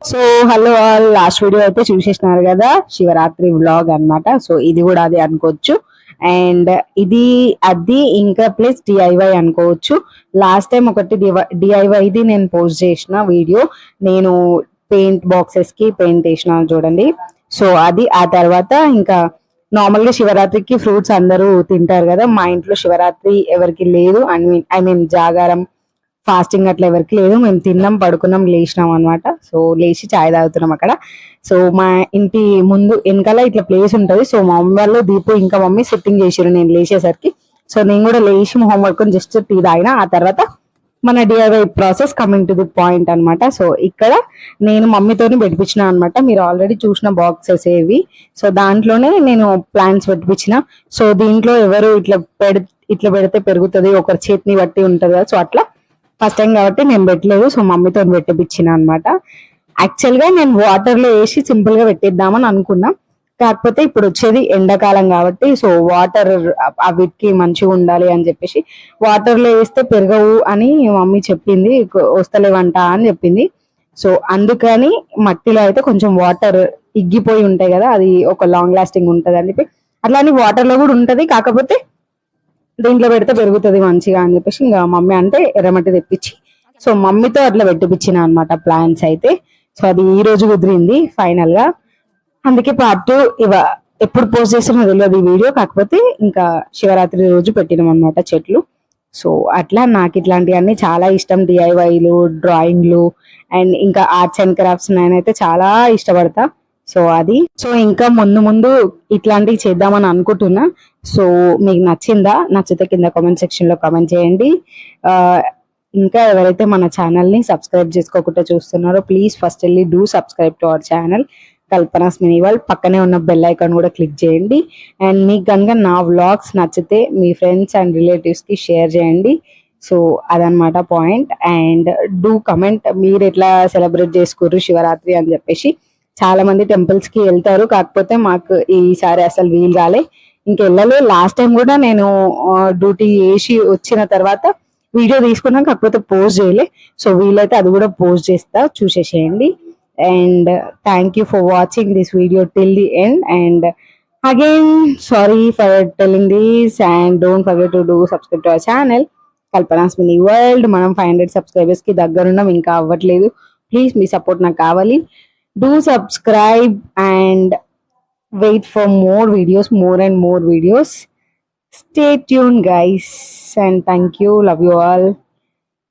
So hello all, last video అయితే చూసేసినారు కదా, Shivaratri vlog అన్నమాట. సో ఇది కూడా అది అనుకోవచ్చు. అండ్ ఇది అది ఇంకా ప్లస్ డిఐవై అనుకోవచ్చు. లాస్ట్ టైం ఒకటి డిఐవైది నేను పోస్ట్ చేసిన వీడియో, నేను పెయింట్ బాక్సెస్ కి పెయింట్ వేసిన చూడండి. సో అది ఆ తర్వాత ఇంకా నార్మల్ గా శివరాత్రికి ఫ్రూట్స్ అందరూ తింటారు కదా, మా ఇంట్లో శివరాత్రి ఎవరికి లేదు. ఐ మీన్ జాగారం ఫాస్టింగ్ అట్లా ఎవరికి లేదు. మేము తిన్నాం, పడుకున్నాం, లేచినాం అనమాట. సో లేచి చాయ్ తాగుతున్నాం అక్కడ. సో మా ఇంటి ముందు వెనకాల ఇట్లా ప్లేస్ ఉంటది. సో మా మమ్మీ వాళ్ళు దీపు ఇంకా మమ్మీ సిట్టింగ్ చేసారు నేను లేచేసరికి. సో నేను కూడా లేచి మొహం పడుకొని జస్ట్ టీ తాగిన. ఆ తర్వాత మన DIY process coming to the point అన్నమాట. సో ఇక్కడ నేను మమ్మీతోని పెట్టించిన అనమాట. మీరు ఆల్రెడీ చూసిన బాక్సెస్ ఏవి. సో దాంట్లోనే నేను ప్లాంట్స్ పెట్టించిన. సో దీంట్లో ఎవరు ఇట్లా పెడితే పెరుగుతుంది, ఒకరి చేతిని బట్టి ఉంటది కదా. సో అట్లా ఫస్ట్ టైం కాబట్టి నేను పెట్టలేదు. సో మమ్మీతో పెట్టిపించిన అనమాట. యాక్చువల్ గా నేను వాటర్ లో వేసి సింపుల్ గా పెట్టిద్దామని అనుకున్నా. కాకపోతే ఇప్పుడు వచ్చేది ఎండాకాలం కాబట్టి సో వాటర్ వీటికి మంచిగా ఉండాలి అని చెప్పేసి వాటర్ లో వేస్తే పెరగవు అని మమ్మీ చెప్పింది, వస్తలేవంట అని చెప్పింది. సో అందుకని మట్టిలో అయితే కొంచెం వాటర్ ఇగ్గిపోయి ఉంటాయి కదా, అది ఒక లాంగ్ లాస్టింగ్ ఉంటది అని చెప్పి అట్లానే వాటర్ లో కూడా ఉంటది. కాకపోతే దీంట్లో పెడితే పెరుగుతుంది మంచిగా అని చెప్పేసి ఇంకా మమ్మీ అంటే ఎర్రమట్టి తెప్పించి సో మమ్మీతో అట్లా పెట్టిపించిన అనమాట ప్లాన్స్ అయితే. సో అది ఈ రోజు కుదిరింది ఫైనల్ గా. అందుకే పార్ట్ ఎప్పుడు పోస్ట్ చేసినా తెలియదు ఈ వీడియో. కాకపోతే ఇంకా శివరాత్రి రోజు పెట్టినాం అనమాట చెట్లు. సో అట్లా నాకు ఇట్లాంటివన్నీ చాలా ఇష్టం. డిఐవైలు, డ్రాయింగ్లు అండ్ ఇంకా ఆర్ట్స్ అండ్ క్రాఫ్ట్స్ నేనైతే చాలా ఇష్టపడతా. సో అది ఇంకా ముందు ముందు ఇట్లాంటివి చేద్దామని అనుకుంటున్నా. సో మీకు నచ్చిందా? నచ్చితే కింద కామెంట్ సెక్షన్ లో కామెంట్ చేయండి. ఇంకా ఎవరైతే మన ఛానల్ ని సబ్స్క్రైబ్ చేసుకోకుండా చూస్తున్నారో ప్లీజ్ ఫస్ట్ వెళ్ళి do subscribe to our channel Kalpana's mini world. పక్కనే ఉన్న బెల్ ఐకాన్ కూడా క్లిక్ చేయండి. అండ్ మీకు కనుక నా వ్లాగ్స్ నచ్చితే మీ ఫ్రెండ్స్ అండ్ రిలేటివ్స్ కి షేర్ చేయండి. సో అదనమాట పాయింట్. అండ్ డూ కమెంట్ మీరు ఎట్లా సెలబ్రేట్ చేసుకుర్రు శివరాత్రి అని చెప్పేసి. చాలా మంది టెంపుల్స్ కి వెళ్తారు, కాకపోతే మాకు ఈసారి అసలు వీలు కాలే, ఇంకా వెళ్ళలే. లాస్ట్ టైం కూడా నేను డ్యూటీ చేసి వచ్చిన తర్వాత వీడియో తీసుకున్నాం, కాకపోతే పోస్ట్ చేయలే. సో వీలైతే అది కూడా పోస్ట్ చేస్తా, చూసేసేయండి. And thank you for watching this video till the end. And again sorry for telling this. And don't forget to do subscribe to our channel Kalpana's mini world. మనం 500 subscribers కి దగ్గరున్నాం, ఇంకా అవ్వట్లేదు. ప్లీజ్ మీ సపోర్ట్ నాకు కావాలి. Do subscribe and wait for more videos, more and more videos. Stay tuned guys, and thank you, love you all,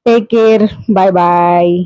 take care, bye bye.